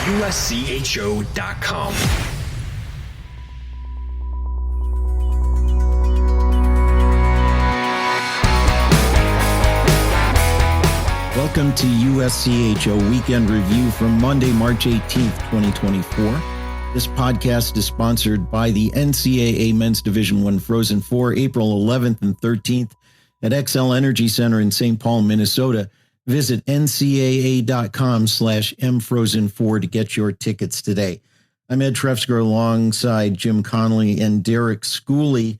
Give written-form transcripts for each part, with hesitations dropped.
USCHO.com. Welcome to USCHO Weekend Review from Monday, March 18th, 2024. This podcast is sponsored by the NCAA Men's Division I Frozen Four, April 11th and 13th at XL Energy Center in St. Paul, Minnesota. Visit ncaa.com/mfrozen4 to get your tickets today. I'm Ed Trefzger alongside Jim Connelly and Derek Schooley.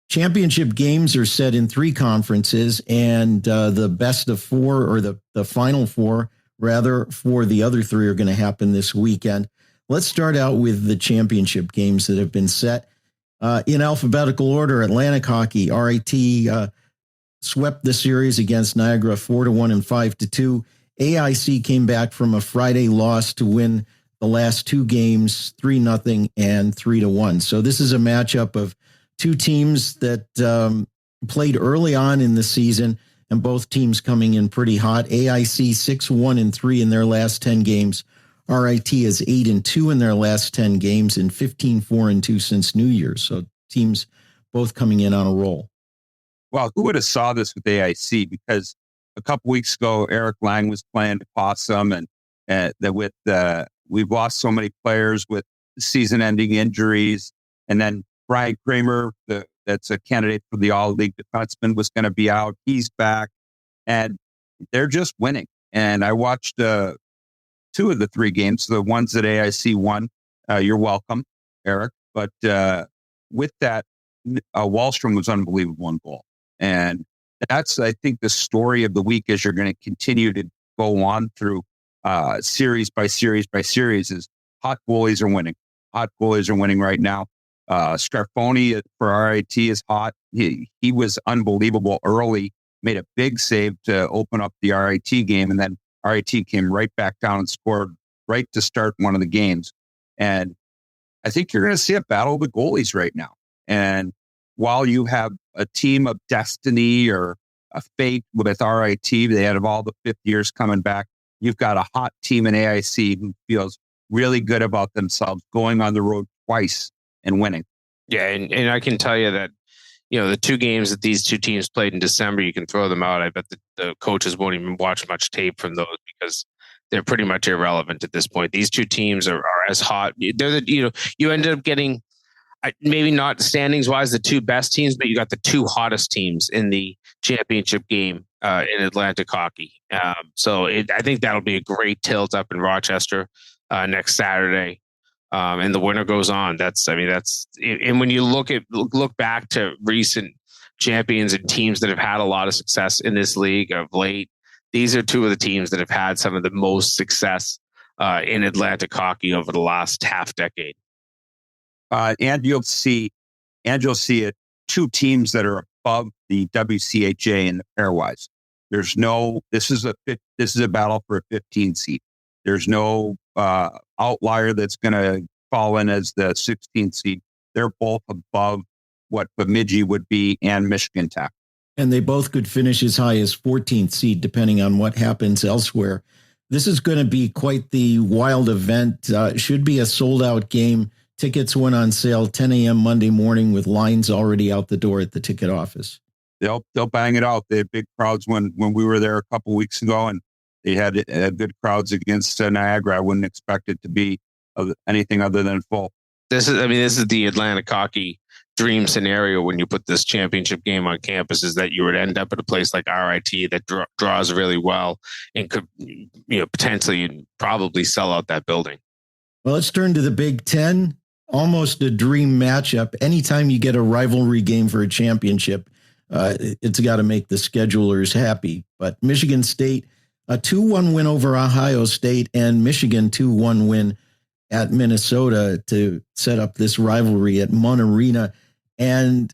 Championship games are set in three conferences, and the best of four, or the final four, rather, for the other three are going to happen this weekend. Let's start out with the championship games that have been set. In alphabetical order, Atlantic Hockey, RIT swept the series against Niagara 4-1 and 5-2. AIC came back from a Friday loss to win the last two games, 3-0 and 3-1. So this is a matchup of two teams that played early on in the season, and both teams coming in pretty hot. AIC 6-1 and 3 in their last 10 games. RIT is 8-2 in their last 10 games and 15-4 and 2 since New Year's. So teams both coming in on a roll. Well, who would have saw this with AIC? Because a couple weeks ago, Eric Lang was playing Possum, and we've lost so many players with season-ending injuries, and then Brian Kramer, that's a candidate for the All-League defenseman, was going to be out. He's back, and they're just winning. And I watched two of the three games, the ones that AIC won. You're welcome, Eric. But with that, Wallstrom was unbelievable in goal. And that's, I think, the story of the week as you're going to continue to go on through series by series by series is hot goalies are winning. Hot goalies are winning right now. Scarfoni for RIT is hot. He was unbelievable early, made a big save to open up the RIT game, and then RIT came right back down and scored right to start one of the games. And I think you're going to see a battle of the goalies right now. And while you have a team of destiny or a fate with RIT, they had all the fifth years coming back, you've got a hot team in AIC who feels really good about themselves going on the road twice and winning. Yeah, and I can tell you that, the two games that these two teams played in December, you can throw them out. I bet the coaches won't even watch much tape from those because they're pretty much irrelevant at this point. These two teams are as hot. They're you ended up getting, maybe not standings wise, the two best teams, but you got the two hottest teams in the championship game in Atlantic Hockey. So I think that'll be a great tilt up in Rochester next Saturday. And the winner goes on. And when you look back to recent champions and teams that have had a lot of success in this league of late, these are two of the teams that have had some of the most success in Atlantic Hockey over the last half decade. And you'll see it. Two teams that are above the WCHA in the pairwise. This is a battle for a 15 seed. There's no outlier that's going to fall in as the 16th seed. They're both above what Bemidji would be and Michigan Tech. And they both could finish as high as 14th seed, depending on what happens elsewhere. This is going to be quite the wild event. Should be a sold-out game. Tickets went on sale 10 a.m. Monday morning with lines already out the door at the ticket office. They'll bang it out. They had big crowds when we were there a couple weeks ago, and they had good crowds against Niagara. I wouldn't expect it to be anything other than full. This is the Atlantic Hockey dream scenario when you put this championship game on campus, is that you would end up at a place like RIT that draws really well and could, potentially probably sell out that building. Well, let's turn to the Big Ten. Almost a dream matchup. Anytime you get a rivalry game for a championship, it's got to make the schedulers happy. But Michigan State, a 2-1 win over Ohio State, and Michigan 2-1 win at Minnesota to set up this rivalry at Munn Arena. And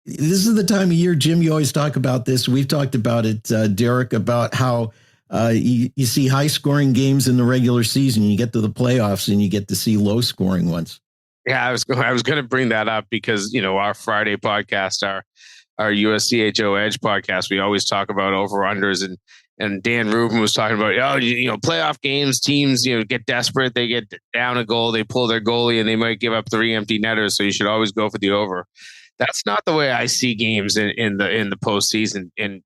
this is the time of year, Jim, you always talk about this. We've talked about it, Derek, about how you see high-scoring games in the regular season. You get to the playoffs and you get to see low-scoring ones. Yeah, I was going to bring that up because, our Friday podcast, our USCHO Edge podcast, we always talk about over-unders. And Dan Rubin was talking about, playoff games, teams, get desperate. They get down a goal, they pull their goalie, and they might give up 3 empty netters. So you should always go for the over. That's not the way I see games in the postseason. And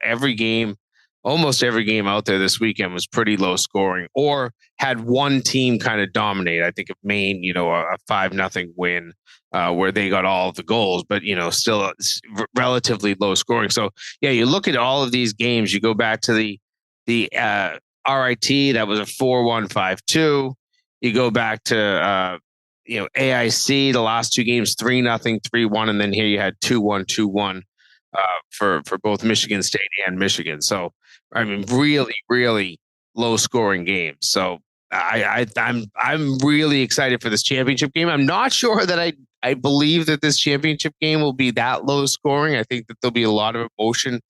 every game, almost every game out there this weekend was pretty low scoring, or had one team kind of dominate. I think of Maine, a 5-0 win where they got all of the goals, but still relatively low scoring. So yeah, you look at all of these games. You go back to the RIT, that was a 4-1, 5-2. You go back to AIC, the last 2 games, 3-0, 3-1, and then here you had 2-1, 2-1 for both Michigan State and Michigan. So I mean, really, really low scoring games. So I'm really excited for this championship game. I'm not sure that I believe that this championship game will be that low scoring. I think that there'll be a lot of emotion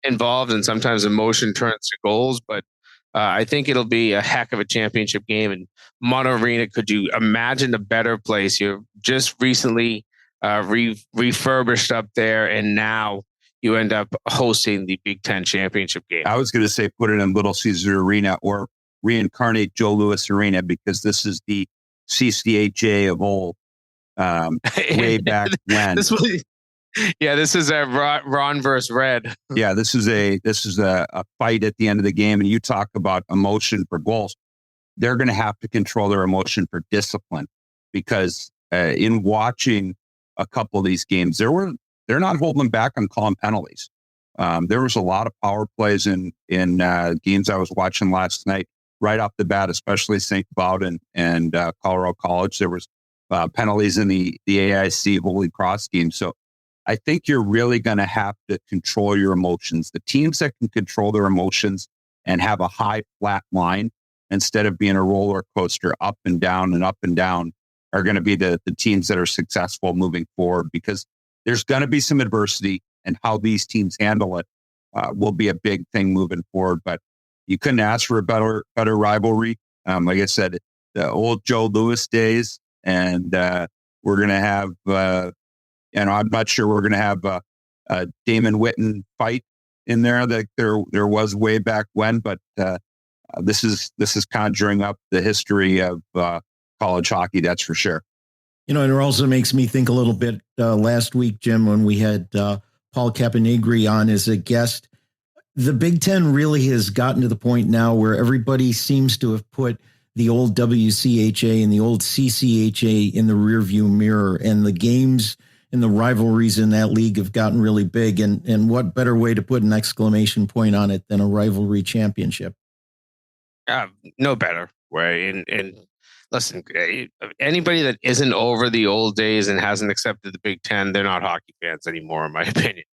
involved, and sometimes emotion turns to goals. But I think it'll be a heck of a championship game. And Mono Arena, could you imagine a better place? You've just recently refurbished up there, and now you end up hosting the Big Ten championship game. I was going to say put it in Little Caesar Arena or reincarnate Joe Louis Arena, because this is the CCHA of old, way back when. This is a Ron versus Red. Yeah, this is a fight at the end of the game, and you talk about emotion for goals. They're going to have to control their emotion for discipline, because in watching a couple of these games, they're not holding back on calling penalties. There was a lot of power plays in games I was watching last night, right off the bat, especially St. Cloud and Colorado College. There was penalties in the AIC Holy Cross game. So I think you're really going to have to control your emotions. The teams that can control their emotions and have a high flat line instead of being a roller coaster up and down are going to be the teams that are successful moving forward, because there's going to be some adversity, and how these teams handle it will be a big thing moving forward. But you couldn't ask for a better rivalry. Like I said, the old Joe Louis days, and we're going to have, I'm not sure we're going to have a Damon Witten fight in there that there was way back when, but this is conjuring up the history of college hockey, that's for sure. And it also makes me think a little bit last week, Jim, when we had Paul Caponegri on as a guest. The Big Ten really has gotten to the point now where everybody seems to have put the old WCHA and the old CCHA in the rearview mirror, and the games and the rivalries in that league have gotten really big. And what better way to put an exclamation point on it than a rivalry championship? No better way. And listen, anybody that isn't over the old days and hasn't accepted the Big Ten, they're not hockey fans anymore, in my opinion.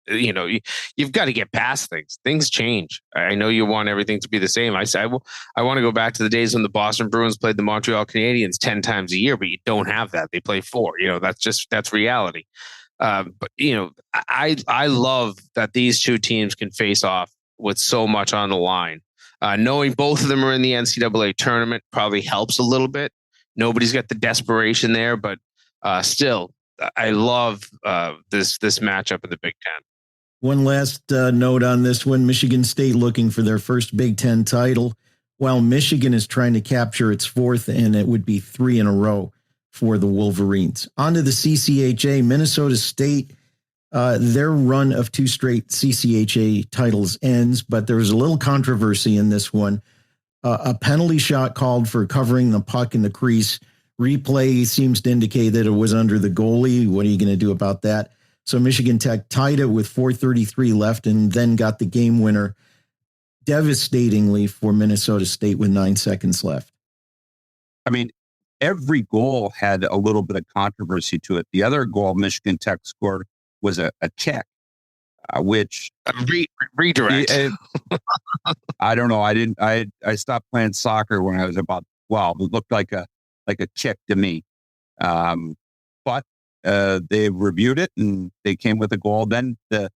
You've got to get past things. Things change. I know you want everything to be the same. I want to go back to the days when the Boston Bruins played the Montreal Canadiens 10 times a year, but you don't have that. They play 4. That's reality. But I love that these two teams can face off with so much on the line. Knowing both of them are in the NCAA tournament probably helps a little bit. Nobody's got the desperation there, but still, I love this matchup in the Big Ten. One last note on this one: Michigan State looking for their first Big Ten title, while Michigan is trying to capture its 4th, and it would be 3 in a row for the Wolverines. On to the CCHA. Minnesota State, their run of 2 straight CCHA titles ends, but there was a little controversy in this one. A penalty shot called for covering the puck in the crease. Replay seems to indicate that it was under the goalie. What are you going to do about that? So Michigan Tech tied it with 4:33 left and then got the game winner devastatingly for Minnesota State with 9 seconds left. I mean, every goal had a little bit of controversy to it. The other goal Michigan Tech scored was a kick, which redirect. I don't know. I stopped playing soccer when I was about 12. It looked like a kick to me. But they reviewed it and they came with a goal. Then the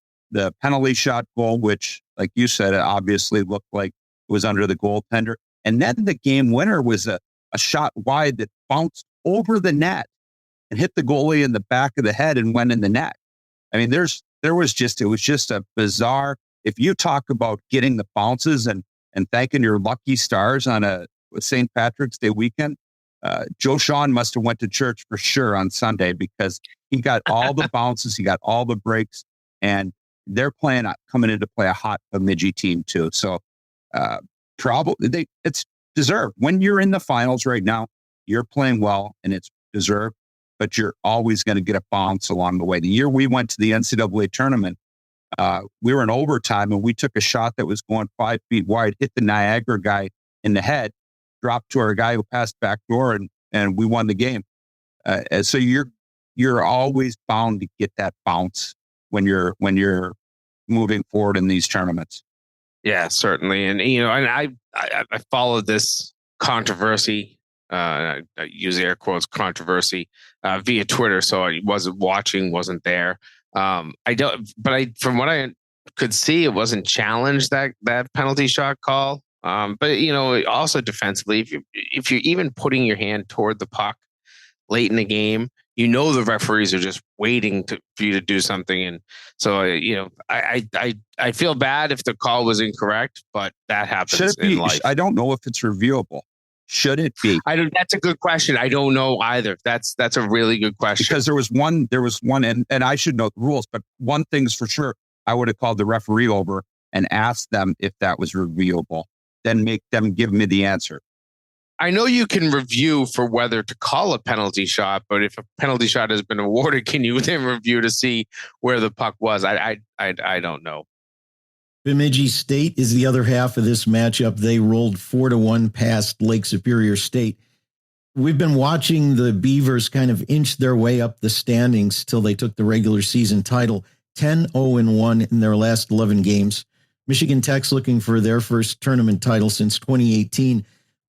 penalty shot goal, which, like you said, it obviously looked like it was under the goaltender. And then the game winner was a shot wide that bounced over the net and hit the goalie in the back of the head and went in the net. I mean, it was just a bizarre if you talk about getting the bounces and thanking your lucky stars on a St. Patrick's Day weekend, Joe Sean must have went to church for sure on Sunday, because he got all the bounces, he got all the breaks, and they're coming in to play a hot Bemidji team too. So probably it's deserved. When you're in the finals right now, you're playing well and it's deserved, but you're always going to get a bounce along the way. The year we went to the NCAA tournament, we were in overtime and we took a shot that was going 5 feet wide, hit the Niagara guy in the head, dropped to our guy who passed back door, and we won the game. And so you're always bound to get that bounce when you're moving forward in these tournaments. Yeah, certainly. And, and I followed this controversy, I use air quotes, controversy, via Twitter. So I wasn't watching, wasn't there. From what I could see, it wasn't challenged, that penalty shot call. But also defensively, if you're even putting your hand toward the puck late in the game, the referees are just waiting for you to do something. And so, I feel bad if the call was incorrect, but that happens in life. I don't know if it's reviewable. Should it be? That's a good question. I don't know either. That's a really good question. Because there was one, and I should know the rules, but one thing's for sure, I would have called the referee over and asked them if that was reviewable, then make them give me the answer. I know you can review for whether to call a penalty shot, but if a penalty shot has been awarded, can you then review to see where the puck was? I don't know. Bemidji State is the other half of this matchup. They rolled 4-1 past Lake Superior State. We've been watching the Beavers kind of inch their way up the standings till they took the regular season title, 10-0-1 in their last 11 games. Michigan Tech's looking for their first tournament title since 2018.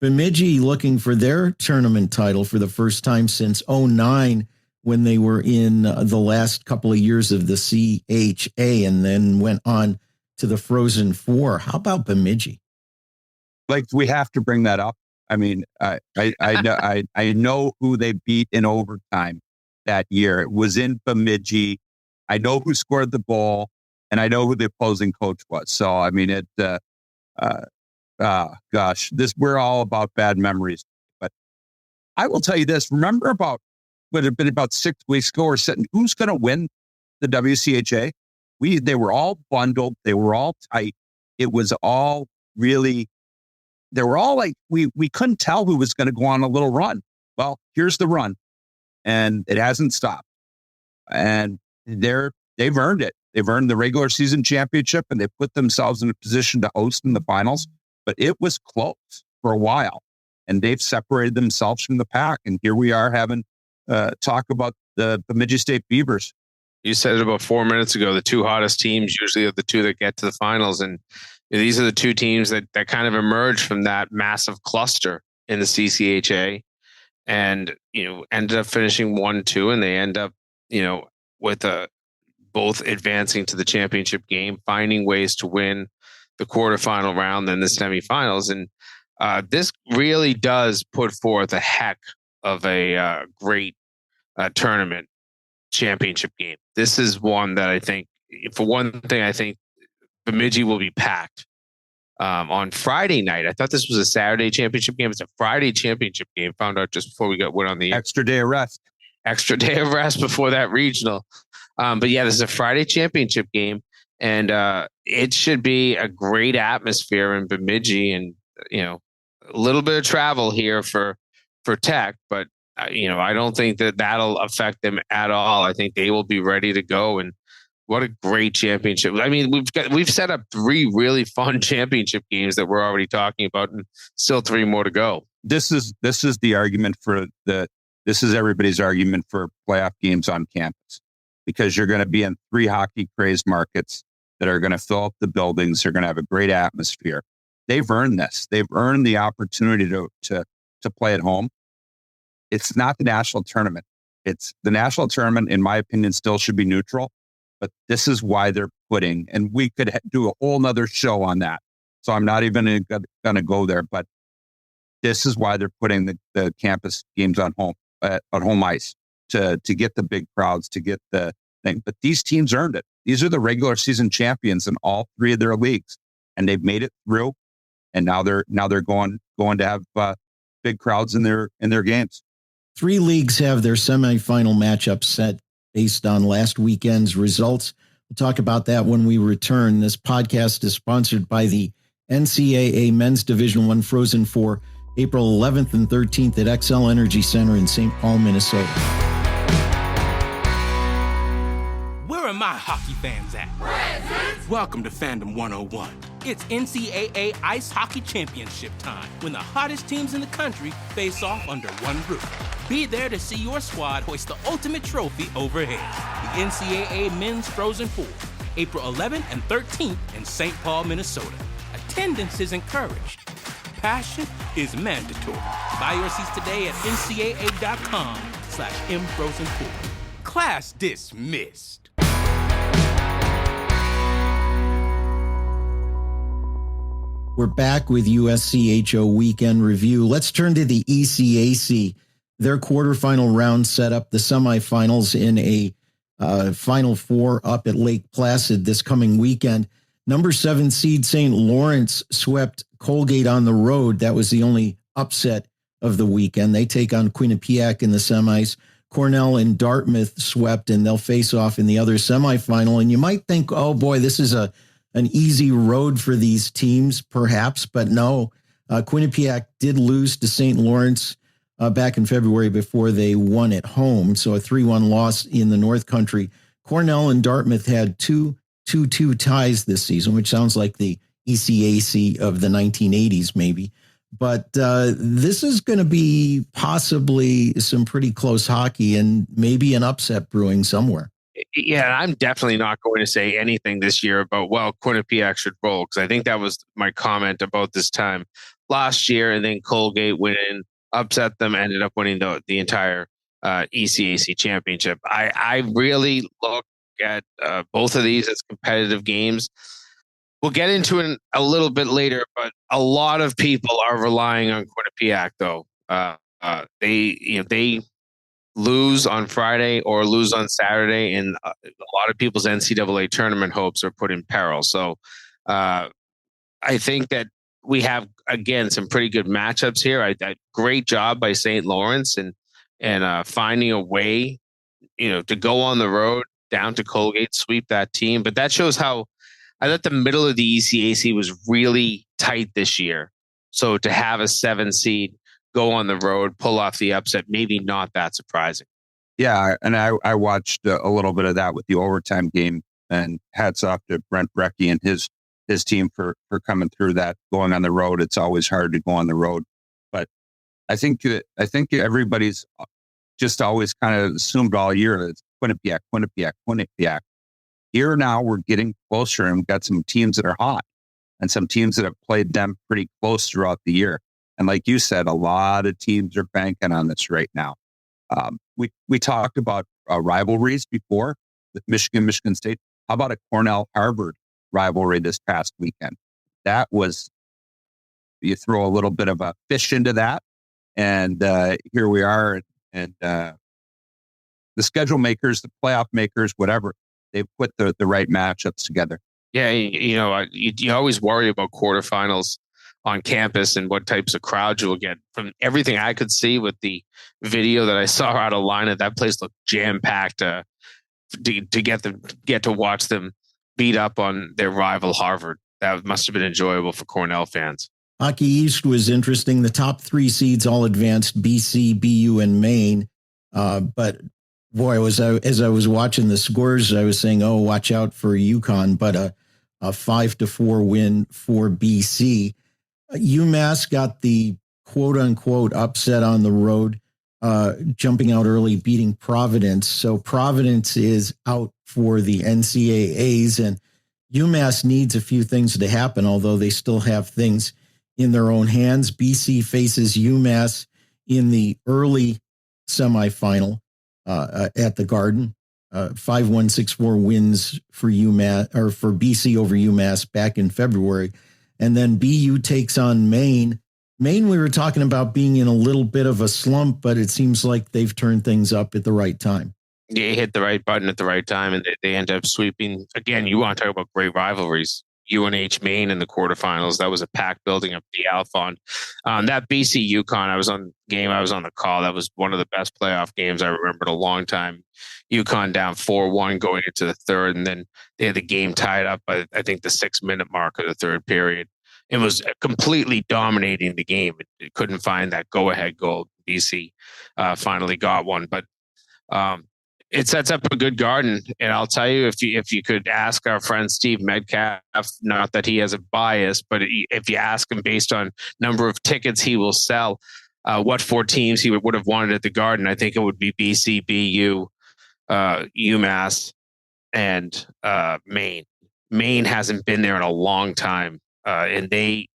Bemidji looking for their tournament title for the first time since 2009, when they were in the last couple of years of the CCHA and then went on to the Frozen Four. How about Bemidji? Like, we have to bring that up. I mean, I know who they beat in overtime that year. It was in Bemidji. I know who scored the goal, and I know who the opposing coach was. So, I mean, we're all about bad memories. But I will tell you this. Remember would have been about 6 weeks ago, we're sitting, who's going to win the WCHA? They were all bundled. They were all tight. It was all really, they were all like, we couldn't tell who was going to go on a little run. Well, here's the run, and it hasn't stopped. And they've earned it. They've earned the regular season championship, and they put themselves in a position to host in the finals. But it was close for a while, and they've separated themselves from the pack. And here we are having talk about the Bemidji State Beavers. You said it about 4 minutes ago. The two hottest teams usually are the two that get to the finals. And these are the two teams that kind of emerged from that massive cluster in the CCHA and, ended up finishing 1-2. And they end up, with both advancing to the championship game, finding ways to win the quarterfinal round and the semifinals. And this really does put forth a heck of a great tournament championship game. This is one that I think, for one thing, I think Bemidji will be packed on Friday night. I thought this was a Saturday championship game. It's a Friday championship game. Found out just before we went on the extra day of rest before that regional. But yeah, this is a Friday championship game, and it should be a great atmosphere in Bemidji, and a little bit of travel here for Tech, but I don't think that'll affect them at all. I think they will be ready to go. And what a great championship. I mean, we've set up 3 really fun championship games that we're already talking about, and still 3 more to go. This is the argument this is everybody's argument for playoff games on campus, because you're going to be in 3 hockey crazed markets that are going to fill up the buildings. They're going to have a great atmosphere. They've earned this. They've earned the opportunity to play at home. It's not the national tournament. It's the national tournament, in my opinion, still should be neutral, but this is why they're putting, and we could do a whole nother show on that. So I'm not even going to go there, but this is why they're putting the campus games on home ice to get the big crowds, to get the thing. But these teams earned it. These are the regular season champions in all three of their leagues, and they've made it through. And now they're going to have big crowds in their games. 3 leagues have their semifinal matchups set based on last weekend's results. We'll talk about that when we return. This podcast is sponsored by the NCAA Men's Division I Frozen Four, April 11th and 13th at XL Energy Center in St. Paul, Minnesota. Where are my hockey fans at? Present. Welcome to Fandom 101. It's NCAA Ice Hockey Championship time, when the hottest teams in the country face off under one roof. Be there to see your squad hoist the ultimate trophy overhead. The NCAA Men's Frozen Four, April 11th and 13th in St. Paul, Minnesota. Attendance is encouraged. Passion is mandatory. Buy your seats today at ncaa.com/mfrozen4. Class dismissed. We're back with USCHO Weekend Review. Let's turn to the ECAC. Their quarterfinal round set up the semifinals in a Final Four up at Lake Placid this coming weekend. Number 7 seed St. Lawrence swept Colgate on the road. That was the only upset of the weekend. They take on Quinnipiac in the semis. Cornell and Dartmouth swept, and they'll face off in the other semifinal. And you might think, oh boy, this is an easy road for these teams, perhaps, but no. Quinnipiac did lose to St. Lawrence back in February before they won at home. So a 3-1 loss in the North Country. Cornell and Dartmouth had 2-2 ties this season, which sounds like the ECAC of the 1980s, maybe. But this is going to be possibly some pretty close hockey and maybe an upset brewing somewhere. Yeah, I'm definitely not going to say anything this year about, well, Quinnipiac should roll, because I think that was my comment about this time last year. And then Colgate went in, upset them, ended up winning the entire ECAC championship. I really look at both of these as competitive games. We'll get into it a little bit later, but a lot of people are relying on Quinnipiac, though. They lose on Friday or lose on Saturday, and a lot of people's NCAA tournament hopes are put in peril. So I think that we have, again, some pretty good matchups here. Great job by St. Lawrence and finding a way, to go on the road down to Colgate, sweep that team. But that shows how I thought the middle of the ECAC was really tight this year. So to have a 7 seed go on the road, pull off the upset, maybe not that surprising. Yeah, and I watched a little bit of that with the overtime game, and hats off to Brent Brecky and his team for coming through that. Going on the road, it's always hard to go on the road, but I think everybody's just always kind of assumed all year that it's Quinnipiac. Here now we're getting closer, and we've got some teams that are hot and some teams that have played them pretty close throughout the year. And like you said, a lot of teams are banking on this right now. We talked about rivalries before with Michigan State. How about a Cornell-Harvard rivalry this past weekend? That was, you throw a little bit of a fish into that, and here we are. And the schedule makers, the playoff makers, whatever, they've put the right matchups together. Yeah, you always worry about quarterfinals on campus and what types of crowds you'll get. From everything I could see with the video that I saw out of line, that place looked jam-packed to get to watch them beat up on their rival Harvard. That must have been enjoyable for Cornell fans. Hockey East was interesting. The top 3 seeds all advanced: BC, BU, and Maine. But boy, as I was watching the scores, I was saying, oh, watch out for UConn. But a 5-4 win for BC. UMass got the quote-unquote upset on the road, jumping out early, beating Providence. So Providence is out for the NCAAs, and UMass needs a few things to happen, although they still have things in their own hands. BC faces UMass in the early semifinal at the Garden. 5-1, 6-4 wins for UMass, or for BC over UMass back in February. And then BU takes on Maine. Maine, we were talking about being in a little bit of a slump, but it seems like they've turned things up at the right time. They hit the right button at the right time, and they end up sweeping. Again, you want to talk about great rivalries. UNH Maine in the quarterfinals. That was a pack building up the Alphon. That BC UConn, I was on the call. That was one of the best playoff games I remember in a long time. UConn down 4-1 going into the third, and then they had the game tied up by, I think, the 6-minute mark of the third period. It was completely dominating the game. It couldn't find that go-ahead goal. BC finally got one, but it sets up a good garden. And I'll tell you, if you could ask our friend Steve Metcalf, not that he has a bias, but if you ask him based on number of tickets he will sell, what 4 teams he would have wanted at the Garden, I think it would be BC, BU, UMass, and Maine. Maine hasn't been there in a long time. And they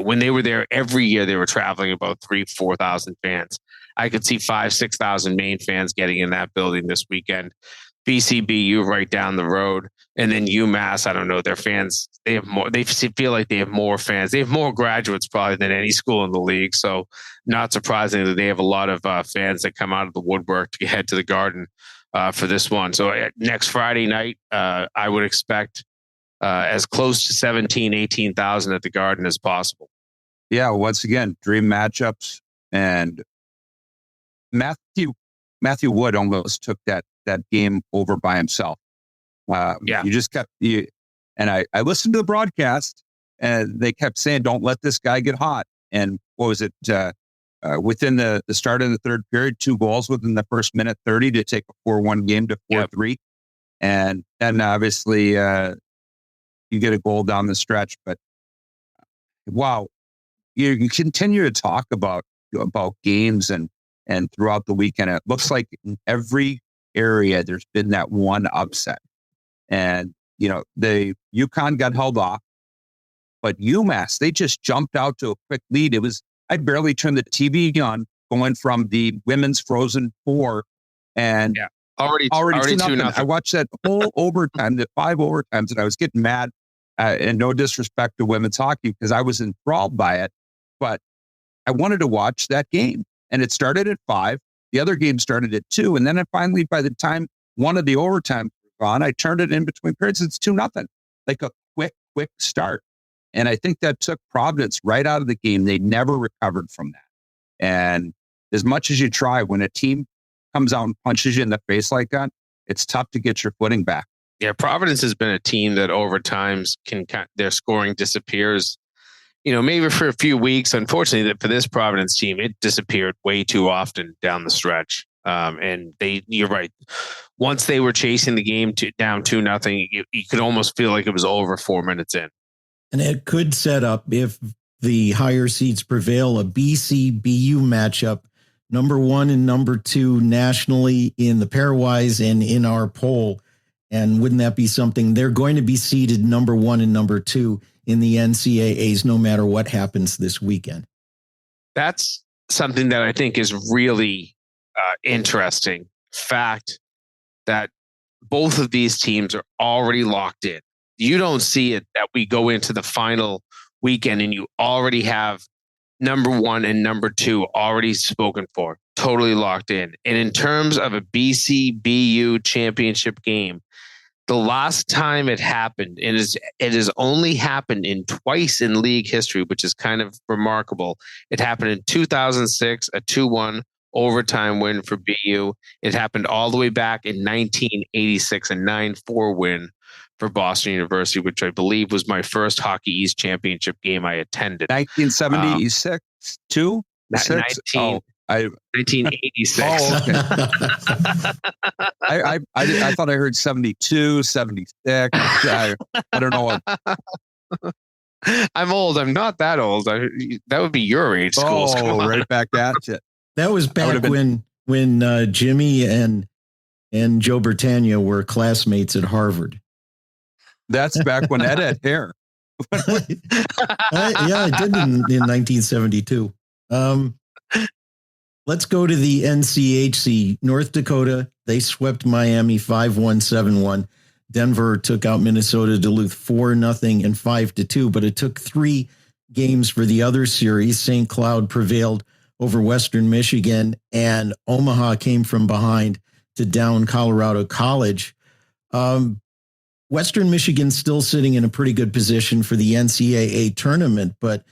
when they were there every year, they were traveling about 3,000-4,000 fans. I could see 5,000-6,000 Maine fans getting in that building this weekend. BCBU right down the road, and then UMass. I don't know. Their fans, they have more. They feel like they have more fans. They have more graduates probably than any school in the league. So, not surprising that they have a lot of fans that come out of the woodwork to head to the Garden for this one. So next Friday night, I would expect as close to 18,000 at the Garden as possible. Yeah, once again, dream matchups, and Matthew Wood almost took that game over by himself. You just kept and I listened to the broadcast, and they kept saying, "Don't let this guy get hot." And what was it? Within the start of the third period, 2 goals within the first minute 30 to take a 4-1 game to 4-3, yep. And then obviously you get a goal down the stretch. But wow, you continue to talk about games and throughout the weekend, it looks like in every area there's been that one upset. And, the UConn got held off, but UMass, they just jumped out to a quick lead. I barely turned the TV on going from the women's Frozen 4 and already 2-0. I watched that whole overtime, the 5 overtimes, and I was getting mad, and no disrespect to women's hockey because I was enthralled by it, but I wanted to watch that game. And it started at 5. The other game started at 2. And then finally, by the time one of the overtime was on, I turned it in between periods. It's 2-0. Like a quick start. And I think that took Providence right out of the game. They never recovered from that. And as much as you try, when a team comes out and punches you in the face like that, it's tough to get your footing back. Yeah, Providence has been a team that over times their scoring disappears. Maybe for a few weeks. Unfortunately, for this Providence team, it disappeared way too often down the stretch. And you're right. Once they were chasing the game down 2-0, you could almost feel like it was over 4 minutes in. And it could set up, if the higher seeds prevail, a BC-BU matchup, number 1 and number 2 nationally in the pairwise and in our poll. And wouldn't that be something? They're going to be seeded number 1 and number 2 in the NCAAs, no matter what happens this weekend. That's something that I think is really interesting. Fact that both of these teams are already locked in. You don't see it that we go into the final weekend and you already have number 1 and number 2 already spoken for, totally locked in. And in terms of a BC-BU championship game, the last time it happened, it has only happened in twice in league history, which is kind of remarkable. It happened in 2006, a 2-1 overtime win for BU. It happened all the way back in 1986, a 9-4 win for Boston University, which I believe was my first Hockey East championship game I attended. 1976, too? 1986. Oh, okay. I thought I heard 72, 76. I don't know. I'm old. I'm not that old. That would be your age, Schools. Oh, right back at you. That was back when Jimmy and Joe Bertagna were classmates at Harvard. That's back when Ed had hair. I did in 1972. Let's go to the NCHC. North Dakota, they swept Miami 5-1, 7-1. Denver took out Minnesota Duluth 4-0 and 5-2, but it took 3 games for the other series. St. Cloud prevailed over Western Michigan, and Omaha came from behind to down Colorado College. Western Michigan's still sitting in a pretty good position for the NCAA tournament, but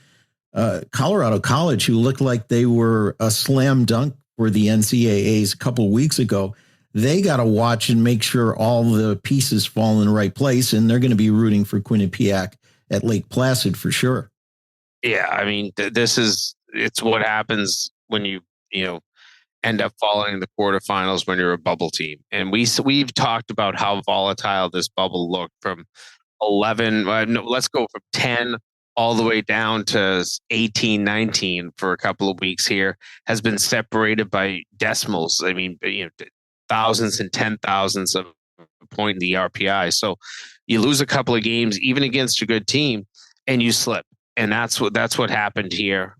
Colorado College, who looked like they were a slam dunk for the NCAAs a couple of weeks ago, they got to watch and make sure all the pieces fall in the right place, and they're going to be rooting for Quinnipiac at Lake Placid for sure. Yeah, I mean, it's what happens when you end up falling in the quarterfinals when you're a bubble team. And we've talked about how volatile this bubble looked from 11, let's go from 10 all the way down to 18, 19 for a couple of weeks here, has been separated by decimals. I mean, thousands and 10,000s of a point in the RPI. So you lose a couple of games, even against a good team, and you slip. And that's what happened here.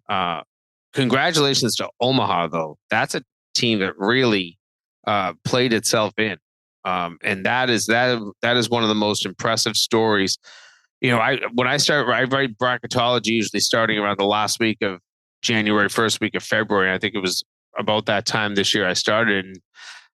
Congratulations to Omaha, though. That's a team that really played itself in, and that is one of the most impressive stories. When I write bracketology usually starting around the last week of January, first week of February. I think it was about that time this year I started. And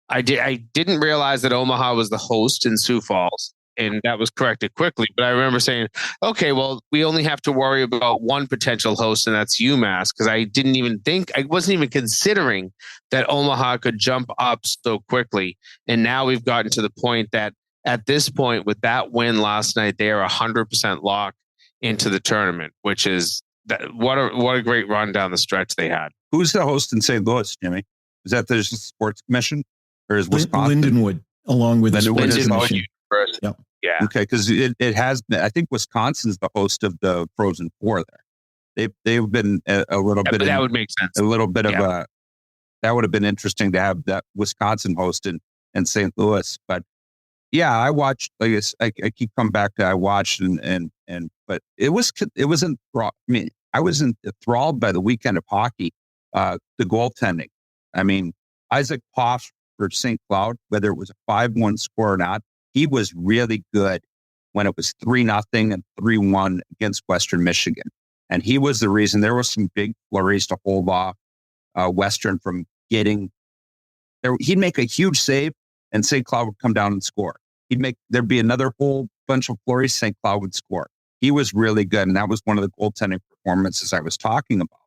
I didn't realize that Omaha was the host in Sioux Falls. And that was corrected quickly. But I remember saying, okay, well, we only have to worry about one potential host, and that's UMass, because I wasn't even considering that Omaha could jump up so quickly. And now we've gotten to the point that at this point, with that win last night, they are 100% locked into the tournament, which is what a great run down the stretch they had. Who's the host in St. Louis, Jimmy? Is that the Sports Commission, or is Wisconsin? Lindenwood, along with the Sports Commission. Yep. Yeah. Okay, because it has. I think Wisconsin's the host of the Frozen Four there. They've been a little bit. That would make sense. A little bit of a. That would have been interesting to have that Wisconsin host in St. Louis. But yeah, I watched. I keep coming back to I watched and but it wasn't. I mean, I was enthralled by the weekend of hockey, the goaltending. I mean, Isaac Poff for St. Cloud, whether it was a 5-1 score or not. He was really good when it was 3-0 and 3-1 against Western Michigan. And he was the reason there was some big flurries to hold off Western from getting there. He'd make a huge save and St. Cloud would come down and score. There'd be another whole bunch of flurries, St. Cloud would score. He was really good. And that was one of the goaltending performances I was talking about.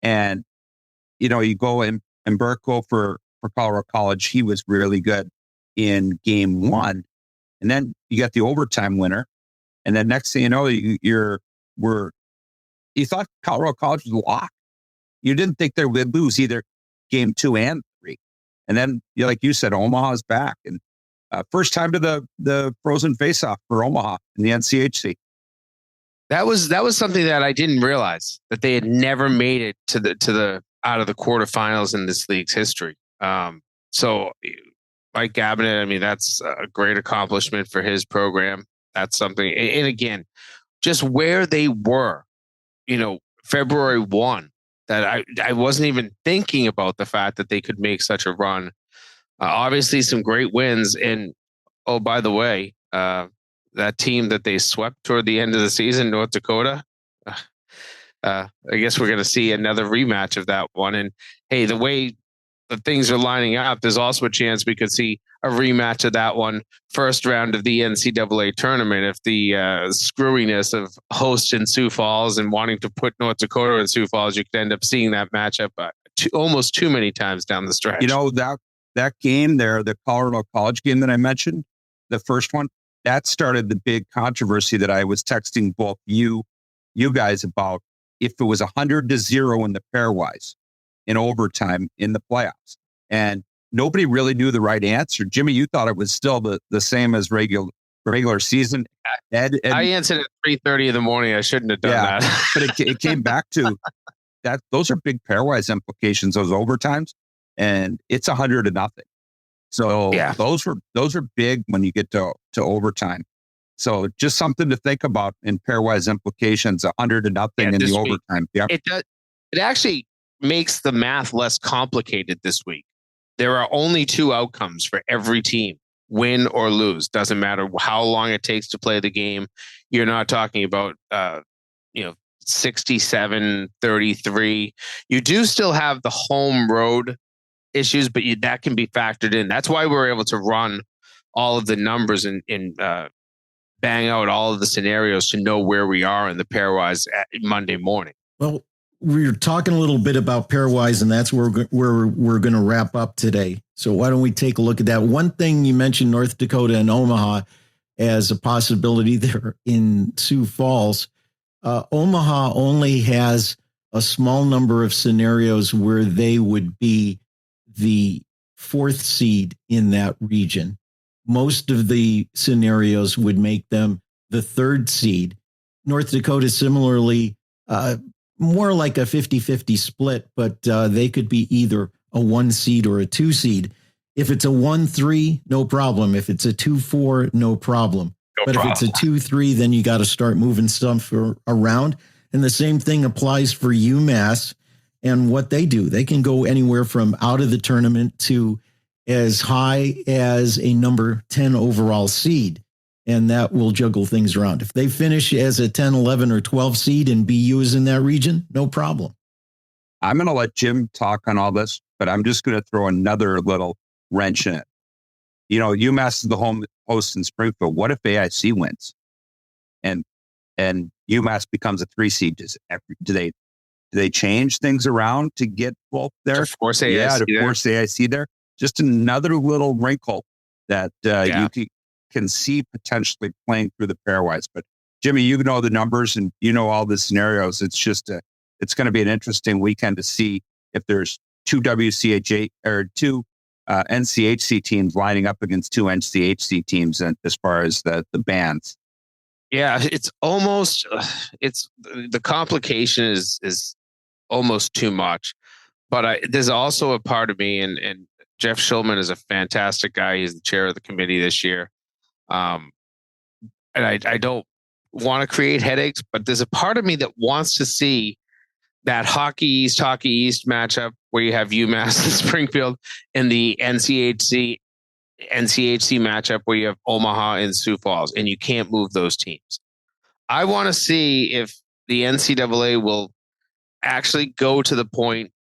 And, you go in Burko for Colorado College, he was really good in game 1. And then you got the overtime winner. And then next thing you know, you thought Colorado College was locked. You didn't think they would lose either game 2 and 3. And then, like you said, Omaha's back. And first time to the Frozen Faceoff for Omaha in the NCHC. That was something that I didn't realize, that they had never made it to the out of the quarterfinals in this league's history. So Mike Gabinet, I mean, that's a great accomplishment for his program. That's something. And again, just where they were, February 1, that I wasn't even thinking about the fact that they could make such a run. Obviously, some great wins. And, oh, by the way, that team that they swept toward the end of the season, North Dakota, I guess we're going to see another rematch of that one. And, hey, the way the things are lining up, there's also a chance we could see a rematch of that one, first round of the NCAA tournament. If the screwiness of host in Sioux Falls and wanting to put North Dakota in Sioux Falls, you could end up seeing that matchup almost too many times down the stretch. That game there, the Colorado College game that I mentioned, the first one, that started the big controversy that I was texting both you guys about. If it was 100-0 in the pairwise in overtime in the playoffs, and nobody really knew the right answer. Jimmy, you thought it was still the same as regular season. Ed, I answered at 3:30 in the morning. I shouldn't have done that. But it came back to that. Those are big pairwise implications, those overtimes, and it's 100-0. So those are big when you get to overtime. So just something to think about in pairwise implications, 100-0 in the overtime. Yeah. It actually makes the math less complicated this week. There are only 2 outcomes for every team, win or lose. Doesn't matter how long it takes to play the game. You're not talking about 67-33. You do still have the home road issues, but that can be factored in. That's why we're able to run all of the numbers and bang out all of the scenarios to know where we are in the pairwise Monday morning. Well, we're talking a little bit about pairwise, and that's where we're going to wrap up today. So why don't we take a look at that? One thing you mentioned, North Dakota and Omaha as a possibility there in Sioux Falls. Omaha only has a small number of scenarios where they would be the fourth seed in that region. Most of the scenarios would make them the third seed. North Dakota, similarly, more like a 50-50 split, but they could be either a 1 seed or a 2 seed. If it's a 1-3, no problem. If it's a 2-4, no problem. If it's a 2-3, then you got to start moving stuff around. And the same thing applies for UMass and what they do. They can go anywhere from out of the tournament to as high as a number 10 overall seed. And that will juggle things around. If they finish as a 10, 11, or 12 seed and BU is in that region, no problem. I'm going to let Jim talk on all this, but I'm just going to throw another little wrench in it. You know, UMass is the home host in Springfield. What if AIC wins and UMass becomes a 3 seed? Do they change things around to get both there? To force AIC force AIC there. Just another little wrinkle that you can see potentially playing through the pairwise. But Jimmy, you know the numbers and you know all the scenarios. It's just it's going to be an interesting weekend to see if there's two WCHA or two NCHC teams lining up against two NCHC teams, and as far as the bands. Yeah, it's almost the complication is almost too much. But there's also a part of me, and Jeff Schulman is a fantastic guy. He's the chair of the committee this year. And I don't want to create headaches, but there's a part of me that wants to see that Hockey East matchup where you have UMass and Springfield, and the NCHC matchup where you have Omaha and Sioux Falls, and you can't move those teams. I want to see if the NCAA will actually go to the point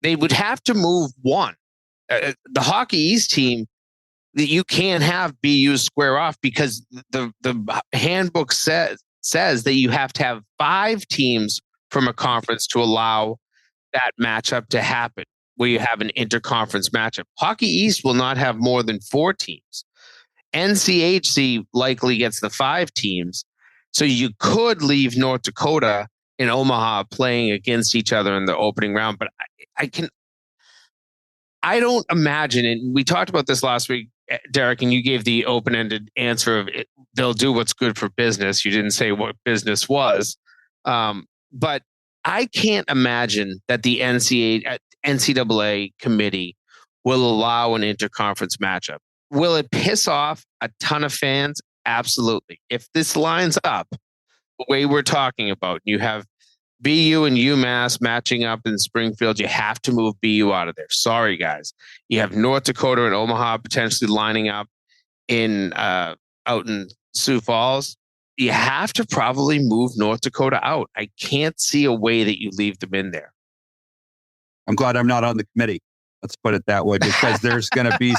they would have to move one. The Hockey East team, that you can't have BU square off because the handbook says that you have to have 5 teams from a conference to allow that matchup to happen, where you have an interconference matchup. Hockey East will not have more than 4 teams. NCHC likely gets the 5 teams. So you could leave North Dakota and Omaha playing against each other in the opening round. But I don't imagine, and we talked about this last week, Derek, and you gave the open-ended answer of they'll do what's good for business. You didn't say what business was. But I can't imagine that the NCAA committee will allow an interconference matchup. Will it piss off a ton of fans? Absolutely. If this lines up the way we're talking about, you have BU and UMass matching up in Springfield, you have to move BU out of there. Sorry, guys. You have North Dakota and Omaha potentially lining up out in Sioux Falls. You have to probably move North Dakota out. I can't see a way that you leave them in there. I'm glad I'm not on the committee. Let's put it that way, because there's going to be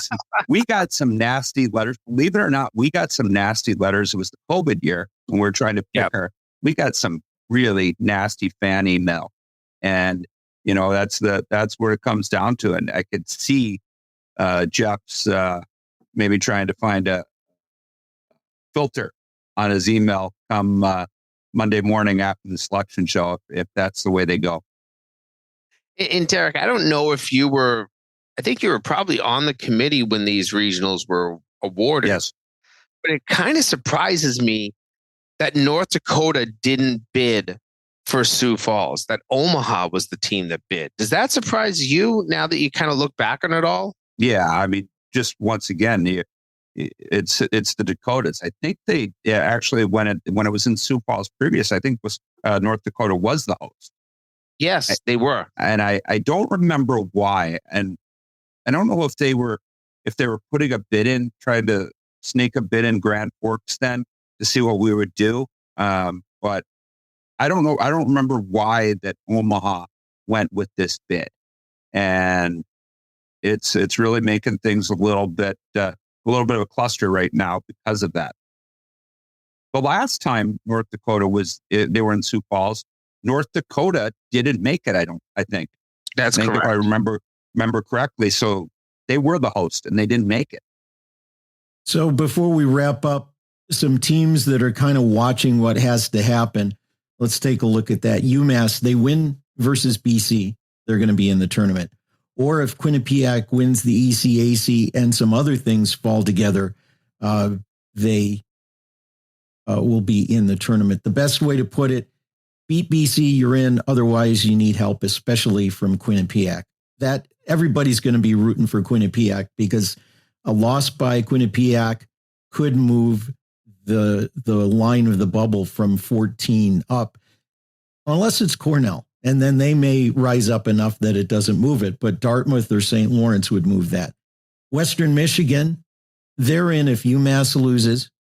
we got some nasty letters. Believe it or not, we got some nasty letters. It was the COVID year when we were trying to pick her. We got some really nasty fan email. And, you know, that's where it comes down to. And I could see Jeff's maybe trying to find a filter on his email come Monday morning after the selection show, if that's the way they go. And Derek, I don't know if I think you were probably on the committee when these regionals were awarded. Yes. But it kind of surprises me that North Dakota didn't bid for Sioux Falls, that Omaha was the team that bid. Does that surprise you now that you kind of look back on it all? Yeah. I mean, just once again, it's the Dakotas. I think they actually, when it was in Sioux Falls previous, I think was North Dakota was the host. Yes, they were. And I don't remember why. And I don't know if they were putting a bid in, trying to sneak a bid in Grand Forks then to see what we would do. But I don't know. I don't remember why that Omaha went with this bid. And It's really making things a little bit of a cluster right now because of that. The last time North Dakota they were in Sioux Falls, North Dakota didn't make it. I think that's correct. If I remember correctly. So they were the host and they didn't make it. So before we wrap up, some teams that are kind of watching what has to happen. Let's take a look at that. UMass, they win versus BC. They're going to be in the tournament. Or if Quinnipiac wins the ECAC and some other things fall together, they will be in the tournament. The best way to put it, beat BC, you're in. Otherwise, you need help, especially from Quinnipiac. That everybody's going to be rooting for Quinnipiac because a loss by Quinnipiac could move the line of the bubble from 14 up, unless it's Cornell. And then they may rise up enough that it doesn't move it. But Dartmouth or St. Lawrence would move that. Western Michigan, they're in if UMass loses,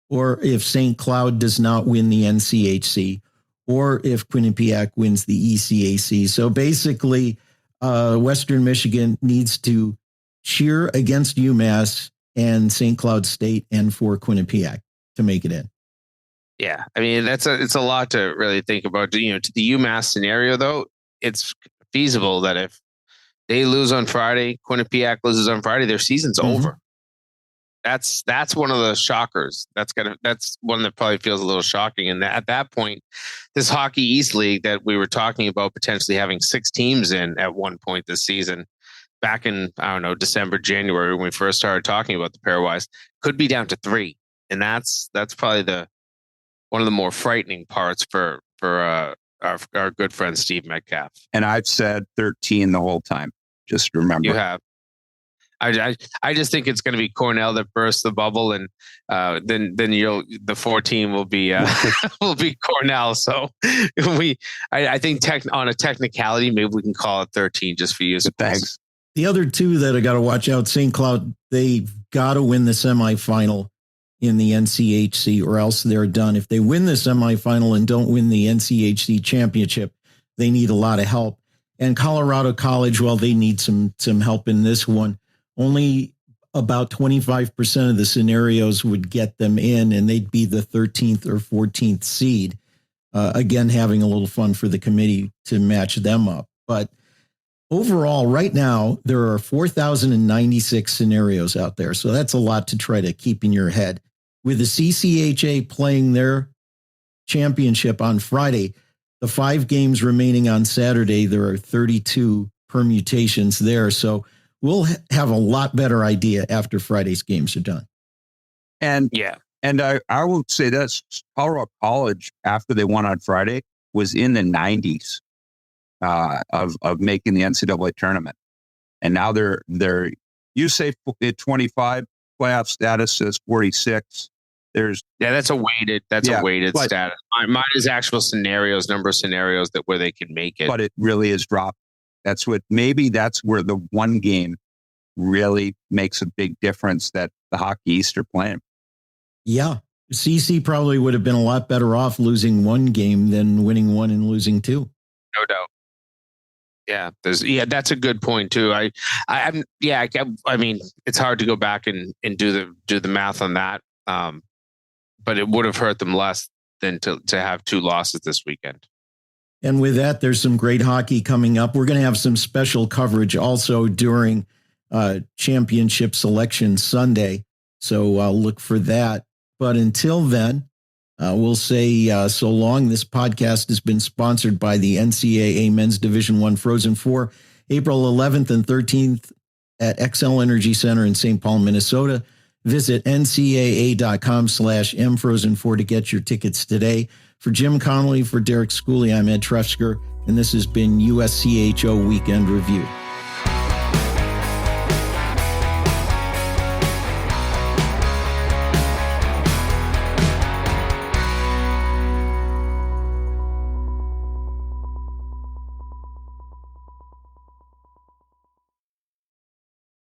or if St. Cloud does not win the NCHC, or if Quinnipiac wins the ECAC. So basically, Western Michigan needs to cheer against UMass and St. Cloud State and for Quinnipiac to make it in. Yeah, I mean it's a lot to really think about. To the UMass scenario, though, it's feasible that if they lose on Friday, Quinnipiac loses on Friday, their season's over. That's one of the shockers. That's one that probably feels a little shocking. And at that point, this Hockey East League that we were talking about potentially having 6 teams in at one point this season, back in December, January when we first started talking about the pairwise, could be down to 3, and that's probably one of the more frightening parts for our good friend Steve Metcalf. And I've said 13 the whole time. Just remember. You have. I just think it's going to be Cornell that bursts the bubble, and then the 14 will be will be Cornell. So I think on a technicality, maybe we can call it 13 just for you. Thanks. The other two that I got to watch out, St. Cloud, they've got to win the semifinal in the NCHC or else they're done. If they win the semifinal and don't win the NCHC championship, they need a lot of help. And Colorado College, well, they need some help in this one. Only about 25% of the scenarios would get them in, and they'd be the 13th or 14th seed. Again, having a little fun for the committee to match them up. But overall, right now, there are 4,096 scenarios out there. So that's a lot to try to keep in your head. With the CCHA playing their championship on Friday, the 5 games remaining on Saturday, there are 32 permutations there. So we'll have a lot better idea after Friday's games are done. And I will say this, Colorado College, after they won on Friday, was in the 90s of making the NCAA tournament. And now they're you say 25, playoff status is 46. That's a weighted status. Mine is actual scenarios, number of scenarios where they can make it. But it really is dropped. That's where the one game really makes a big difference that the Hockey East are playing. Yeah. CC probably would have been a lot better off losing 1 game than winning 1 and losing 2. No doubt. Yeah, that's a good point too. I mean, it's hard to go back and do the math on that. But it would have hurt them less than to have 2 losses this weekend. And with that, there's some great hockey coming up. We're going to have some special coverage also during championship selection Sunday. So look for that. But until then, we'll say so long. This podcast has been sponsored by the NCAA Men's Division I Frozen Four, April 11th and 13th at XL Energy Center in St. Paul, Minnesota. Visit ncaa.com/mfrozen4 to get your tickets today. For Jim Connelly, for Derek Schooley, I'm Ed Trefzger, and this has been USCHO Weekend Review.